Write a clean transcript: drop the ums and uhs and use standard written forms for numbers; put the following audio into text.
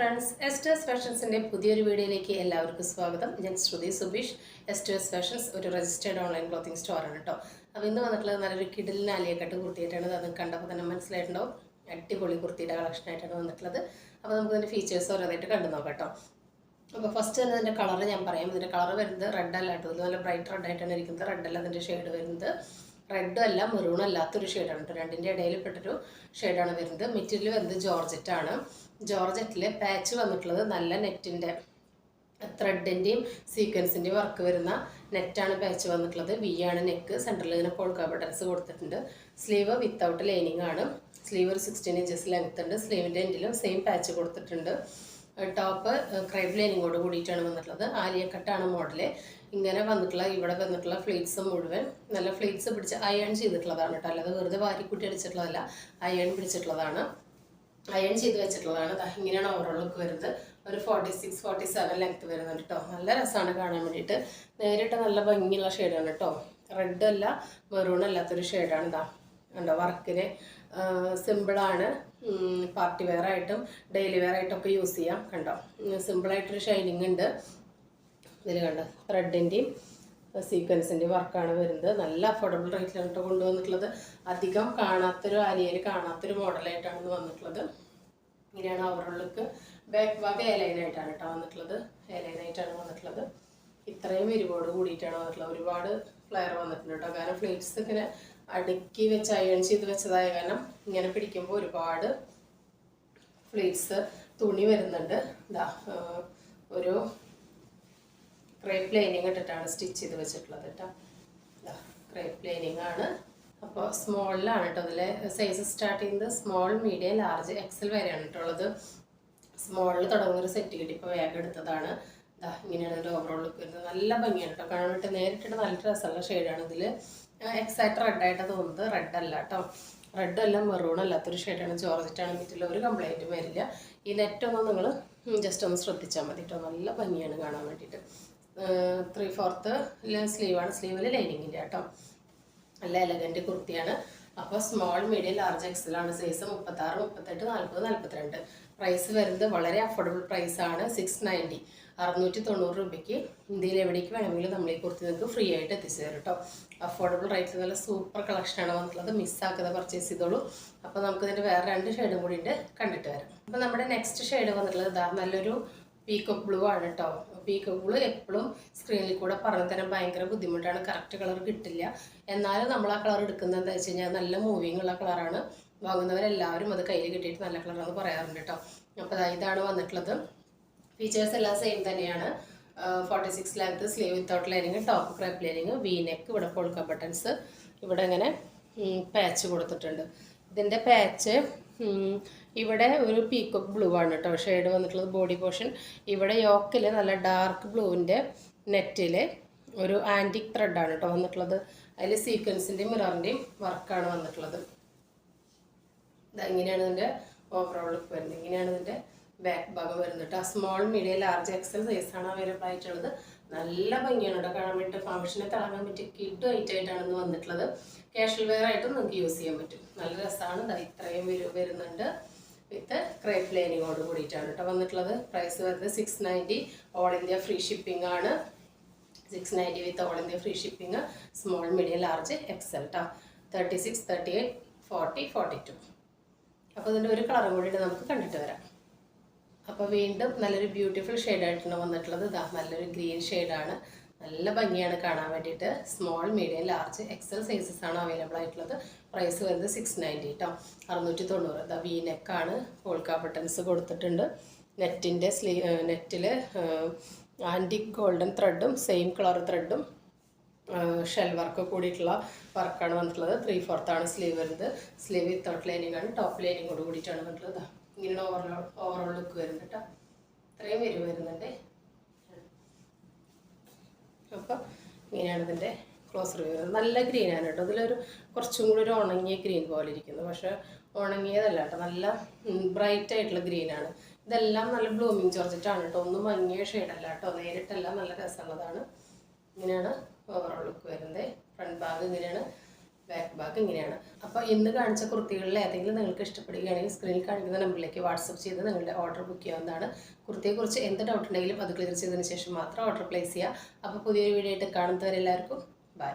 Friends, എസ്റ്റേഴ്സ് ഫാഷൻസിൻ്റെ പുതിയൊരു വീഡിയോയിലേക്ക് എല്ലാവർക്കും സ്വാഗതം. ഞാൻ ശ്രുതി സുബീഷ്. എസ്റ്റേഴ്സ് ഫാഷൻസ് ഒരു രജിസ്റ്റേർഡ് ഓൺലൈൻ ക്ലോത്തിങ് സ്റ്റോറാണ് കേട്ടോ. അപ്പോൾ ഇന്ന് വന്നിട്ടുള്ളത് നല്ലൊരു കിഡിലിന് അലിയക്കട്ട് കുർത്തിയായിട്ടാണ്. അത് കണ്ടപ്പോൾ തന്നെ മനസ്സിലായിട്ടുണ്ടാവും. അടിപൊളി കുർത്തിയുടെ കളക്ഷനായിട്ടാണ് വന്നിട്ടുള്ളത്. അപ്പോൾ നമുക്ക് ഇതിൻ്റെ ഫീച്ചേഴ്സ് ഓരോന്നായിട്ട് കണ്ടു നോക്കാം കേട്ടോ. അപ്പോൾ ഫസ്റ്റ് തന്നെ ഇതിൻ്റെ കളർ ഞാൻ പറയാം. ഇതിൻ്റെ കളർ വരുന്നത് റെഡ് അല്ല കേട്ടോ. ഇത് നല്ല ബ്രൈറ്റ് റെഡ് ആയിട്ടാണ് ഇരിക്കുന്നത്. റെഡ് അല്ല ഇതിൻ്റെ ഷെയ്ഡ് വരുന്നത്. റെഡും അല്ല മെറൂണും അല്ലാത്തൊരു ഷെയ്ഡാണ് കേട്ടോ. രണ്ടിൻ്റെ ഇടയിൽ പെട്ടൊരു ഷെയ്ഡാണ് വരുന്നത്. മെറ്റീരിയൽ വരുന്നത് ജോർജറ്റാണ്. ജോർജറ്റിൽ പാച്ച് വന്നിട്ടുള്ളത് നല്ല നെറ്റിൻ്റെ ത്രെഡിൻ്റെയും സീക്വൻസിൻ്റെയും വർക്ക് വരുന്ന നെറ്റാണ് പാച്ച് വന്നിട്ടുള്ളത്. വി ആണ് നെക്ക്. സെൻറ്ററിൽ ഇങ്ങനെ പോൾക്ക ബട്ടൺസ് കൊടുത്തിട്ടുണ്ട്. സ്ലീവ് വിത്തൗട്ട് ലൈനിങ് ആണ്. സ്ലീവ് ഒരു 16 ഇഞ്ചസ് ലെങ്ത് ഉണ്ട്. സ്ലീവിൻ്റെ എൻഡിലും സെയിം പാച്ച് കൊടുത്തിട്ടുണ്ട്. ടോപ്പ് ക്രൈബ് ലൈനിങ്ങോട് കൂടിയിട്ടാണ് വന്നിട്ടുള്ളത്. ആലിയ കട്ടാണ് മോഡല്. ഇങ്ങനെ വന്നിട്ടുള്ള ഇവിടെ വന്നിട്ടുള്ള ഫ്ലീറ്റ്സ് മുഴുവൻ നല്ല ഫ്ലീറ്റ്സ് പിടിച്ച് അയൺ ചെയ്തിട്ടുള്ളതാണ് കേട്ടോ. അല്ലാതെ വെറുതെ വാരിക്കുട്ടി അടിച്ചിട്ടുള്ളതല്ല, അയൺ പിടിച്ചിട്ടുള്ളതാണ്. അയൺ ചെയ്ത് വെച്ചിട്ടുള്ളതാണ്. ഇങ്ങനെയാണ് ഓവറോൾ ലുക്ക് വരുന്നത്. ഒരു 46-47 ലെങ്ത് വരുന്നുണ്ട് കേട്ടോ. നല്ല രസമാണ് കാണാൻ വേണ്ടിയിട്ട്. നേരിട്ട് നല്ല ഭംഗിയുള്ള ഷെയ്ഡാണ് കേട്ടോ. റെഡ് അല്ല മെറൂൺ അല്ലാത്തൊരു ഷെയ്ഡാണ്. ഇതാ കണ്ടോ, വർക്കിന് സിമ്പിളാണ്. പാർട്ടി വെയർ ആയിട്ടും ഡെയിലി വെയർ ആയിട്ടൊക്കെ യൂസ് ചെയ്യാം. കണ്ടോ, സിമ്പിളായിട്ടൊരു ഷൈനിങ് ഉണ്ട് ഇതിൽ. കണ്ടോ, ത്രെഡിൻ്റെയും സീക്വൻസിൻ്റെയും വർക്കാണ് വരുന്നത്. നല്ല അഫോർഡബിൾ റേറ്റിലാണ് കേട്ടോ കൊണ്ടുവന്നിട്ടുള്ളത്. അധികം കാണാത്തൊരു ആലിയയിൽ കാണാത്തൊരു മോഡലായിട്ടാണ് ഇത് വന്നിട്ടുള്ളത്. ഇങ്ങനെയാണ് ഓവറോൾ ലുക്ക്. ബാക്ക് ഭാഗം എലൈനായിട്ടാണ് കേട്ടോ വന്നിട്ടുള്ളത്. എലൈനായിട്ടാണ് വന്നിട്ടുള്ളത്. ഇത്രയും വിരിവോട് കൂടിയിട്ടാണ് വന്നിട്ടുള്ളത്. ഒരുപാട് ഫ്ലെയർ വന്നിട്ടുണ്ട് കേട്ടോ. കാരണം ഫ്ലീറ്റ്സ് ഇങ്ങനെ അടുക്കി വെച്ച് അയൺ ചെയ്ത് വെച്ചതായ കാരണം ഇങ്ങനെ പിടിക്കുമ്പോൾ ഒരുപാട് ഫ്ലീറ്റ്സ് തുണി വരുന്നുണ്ട്. ഇതാ ഒരു ക്രേപ്പ് ലൈനിങ് ഇട്ടിട്ടാണ് സ്റ്റിച്ച് ചെയ്ത് വെച്ചിട്ടുള്ളത് കേട്ടോ. ക്രേപ്പ് ലൈനിങ് ആണ്. അപ്പോൾ സ്മോളിലാണ് കേട്ടോ. അതിൽ സൈസ് സ്റ്റാർട്ട് ചെയ്യുന്നത് സ്മോൾ, മീഡിയം, ലാർജ്, എക്സൽ വരെയാണ് കേട്ടോ ഉള്ളത്. സ്മോളിൽ തുടങ്ങുന്നൊരു സെറ്റ് കിട്ടി. ഇപ്പോൾ വേഗം എടുത്തതാണ്. ഇങ്ങനെയാണ് ഇതിൻ്റെ ഓവറോൾ ലുക്ക് വരുന്നത്. നല്ല ഭംഗിയാണ് കേട്ടോ കാണാൻ വേണ്ടി. നേരിട്ടിട്ട് നല്ല രസമുള്ള ഷെയ്ഡാണ്. ഇതിൽ എക്സാക്ട് റെഡായിട്ടാണ് തോന്നുന്നത്. റെഡ് അല്ല കേട്ടോ. റെഡ് അല്ല മെറൂൺ അല്ലാത്തൊരു ഷെയ്ഡാണ്. ജോർജറ്റാണ്. മറ്റുള്ള ഒരു കംപ്ലൈൻറ്റും വരില്ല. ഈ നെറ്റൊന്നും നിങ്ങൾ ജസ്റ്റ് ഒന്ന് ശ്രദ്ധിച്ചാൽ മതി കേട്ടോ. നല്ല ഭംഗിയാണ് കാണാൻ വേണ്ടിയിട്ട്. 3/4 സ്ലീവാണ്. സ്ലീവിൽ ലൈനിങ് ഇല്ല കേട്ടോ. നല്ല എലഗൻറ്റ് കുർത്തിയാണ്. അപ്പോൾ സ്മോൾ, മീഡിയം, ലാർജ്, എക്സലാണ് സൈസ്. 36, 38, 40, 42. പ്രൈസ് വരുന്നത് വളരെ അഫോർഡബിൾ പ്രൈസാണ്. 690, 690 രൂപയ്ക്ക് ഇന്ത്യയിൽ എവിടേക്ക് വേണമെങ്കിലും നമ്മൾ ഈ കുർത്തി നിങ്ങൾക്ക് ഫ്രീ ആയിട്ട് എത്തിച്ചു തരും കേട്ടോ. അഫോർഡബിൾ റേറ്റിൽ നല്ല സൂപ്പർ കളക്ഷനാണ് വന്നിട്ടുള്ളത്. മിസ്സാക്കാതെ പർച്ചേസ് ചെയ്തോളൂ. അപ്പോൾ നമുക്കിതിൻ്റെ വേറെ 2 ഷെയ്ഡും കൂടി ഉണ്ട്, കണ്ടിട്ട് വരാം. അപ്പോൾ നമ്മുടെ നെക്സ്റ്റ് ഷെയ്ഡ് വന്നിട്ടുള്ളത് നല്ലൊരു പീക്കോക്ക് ബ്ലൂ ആണ് കേട്ടോ. പീക്കോക്ക് ബ്ലൂ എപ്പോഴും സ്ക്രീനിൽ കൂടെ പറഞ്ഞു തരാൻ ഭയങ്കര ബുദ്ധിമുട്ടാണ്. കറക്റ്റ് കളർ കിട്ടില്ല. എന്നാലും നമ്മൾ ആ കളർ എടുക്കുന്നത് എന്താ വെച്ച് കഴിഞ്ഞാൽ നല്ല മൂവിങ് ഉള്ള കളറാണ്. വാങ്ങുന്നവരെല്ലാവരും അത് കയ്യിൽ കിട്ടിയിട്ട് നല്ല കളറാണെന്ന് പറയാറുണ്ട് കേട്ടോ. അപ്പോൾ ഇതാണ് വന്നിട്ടുള്ളത്. ഫീച്ചേഴ്സ് എല്ലാം സെയിം തന്നെയാണ്. 46 length, sleeve without lining, top crop lining, V neck, ഇവിടെ പോൾക്ക ബട്ടൺസ്, ഇവിടെ ഇങ്ങനെ പാച്ച് കൊടുത്തിട്ടുണ്ട്. ഇതിൻ്റെ പാച്ച് ഇവിടെ ഒരു പീക്കോക്ക് ബ്ലൂ ആണ് കേട്ടോ ഷെയ്ഡ് വന്നിട്ടുള്ളത്. ബോഡി പോർഷൻ ഇവിടെ യോക്കിൽ നല്ല ഡാർക്ക് ബ്ലൂവിൻ്റെ നെറ്റിൽ ഒരു ആൻറ്റിക് ത്രെഡാണ് കേട്ടോ വന്നിട്ടുള്ളത്. അതിൽ സീക്വൻസിൻ്റെയും മിററിൻ്റെയും വർക്കാണ് വന്നിട്ടുള്ളത്. ഇങ്ങനെയാണ് ഇതിൻ്റെ ഓവറോൾ ലുക്ക് വരുന്നത്. ഇങ്ങനെയാണ് ഇതിൻ്റെ ബാക്ക് ഭാഗം വരുന്നത് കേട്ടോ. സ്മോൾ, മീഡിയം, ലാർജ്, എക്സൽ സൈസാണ് അവൈലബിൾ ആയിട്ടുള്ളത്. നല്ല ഭംഗിയാണ് കേട്ടോ കാണാൻ വേണ്ടിയിട്ട്. ഫംഗ്ഷനെ തിളങ്ങാൻ പറ്റിയ കിഡ് ഐറ്റായിട്ടാണ് ഇന്ന് വന്നിട്ടുള്ളത്. കാഷ്വൽ വെയർ ആയിട്ടും നിങ്ങൾക്ക് യൂസ് ചെയ്യാൻ പറ്റും. നല്ല രസമാണ്. ഇത്രയും വരുന്നുണ്ട്. വിത്ത് ക്രേപ്പ് ലൈനിങ്ങോട് കൂടിയിട്ടാണ് കേട്ടോ വന്നിട്ടുള്ളത്. പ്രൈസ് വരുന്നത് 690. ഓൾ ഇന്ത്യ ഫ്രീ ഷിപ്പിംഗ് ആണ്. 690 with all India free shipping. Small, medium, large, XL കേട്ടോ. 36, 38, 40, 42. അപ്പോൾ ഇതിൻ്റെ ഒരു കളറും കൂടിയിട്ട് നമുക്ക് കണ്ടിട്ട് വരാം. അപ്പോൾ വീണ്ടും നല്ലൊരു ബ്യൂട്ടിഫുൾ ഷെയ്ഡായിട്ടാണ് വന്നിട്ടുള്ളത്. നല്ലൊരു ഗ്രീൻ ഷെയ്ഡാണ്. നല്ല ഭംഗിയാണ് കാണാൻ വേണ്ടിയിട്ട്. Small, medium, large, XL sizes ആണ് അവൈലബിൾ ആയിട്ടുള്ളത്. പ്രൈസ് വരുന്നത് 690 കേട്ടോ. 690. വി നെക്കാണ്. പോൾക്ക ബട്ടൺസ് കൊടുത്തിട്ടുണ്ട്. നെറ്റിൻ്റെ നെറ്റിൽ ആൻറ്റിക് ഗോൾഡൻ ത്രെഡും സെയിം കളർ ത്രെഡും ഷെൽ വർക്ക് കൂടിയിട്ടുള്ള വർക്കാണ് വന്നിട്ടുള്ളത്. 3/4 സ്ലീവ് വരുന്നത്. സ്ലീവ് വിത്തൗട്ട് ലൈനിങ് ആണ്. ടോപ്പ് ലൈനിങ്ങോട് കൂടിയിട്ടാണ് വന്നിട്ടുള്ളത്. ഇങ്ങനെ ഓവറോൾ ലുക്ക് വരുന്നുണ്ട് കേട്ടോ. ഇത്രയും വരുന്നുണ്ട്. അപ്പോൾ ഇങ്ങനെയാണ് ഇതിൻ്റെ ക്ലോസ് റിവ്യൂ. നല്ല ഗ്രീനാണ് കേട്ടോ. ഇതിലൊരു കുറച്ചും കൂടി ഒരു ഉണങ്ങിയ ഗ്രീൻ പോലെ ഇരിക്കുന്നു. പക്ഷേ ഉണങ്ങിയതല്ല കേട്ടോ. നല്ല ബ്രൈറ്റ് ആയിട്ടുള്ള ഗ്രീനാണ്. ഇതെല്ലാം നല്ല ബ്ലൂമിങ് ജോർജറ്റാണ് കേട്ടോ. ഒന്നും മങ്ങിയ ഷെയ്ഡല്ല കേട്ടോ. നേരിട്ടെല്ലാം നല്ല രസമുള്ളതാണ്. ഇങ്ങനെയാണ് ഓവറോൾ ലുക്ക് വരുന്നത്. ഫ്രണ്ട് ഭാഗം ഇങ്ങനെയാണ്. ബാക്ക് ഭാഗം ഇങ്ങനെയാണ്. അപ്പോൾ ഇന്ന് കാണിച്ച കുർത്തികളിൽ ഏതെങ്കിലും നിങ്ങൾക്ക് ഇഷ്ടപ്പെടുകയാണെങ്കിൽ സ്ക്രീനിൽ കാണിക്കുന്ന നമ്പറിലേക്ക് വാട്സപ്പ് ചെയ്ത് നിങ്ങളുടെ ഓർഡർ ബുക്ക് ചെയ്യാവുന്നതാണ്. കുർത്തിയെക്കുറിച്ച് എന്ത് ഡൗട്ട് ഉണ്ടെങ്കിലും അത് ക്ലിയർ ചെയ്തതിന് ശേഷം മാത്രം ഓർഡർ പ്ലേസ് ചെയ്യുക. അപ്പോൾ പുതിയൊരു വീഡിയോ ആയിട്ട് കാണുന്നവരെല്ലാവർക്കും ബൈ.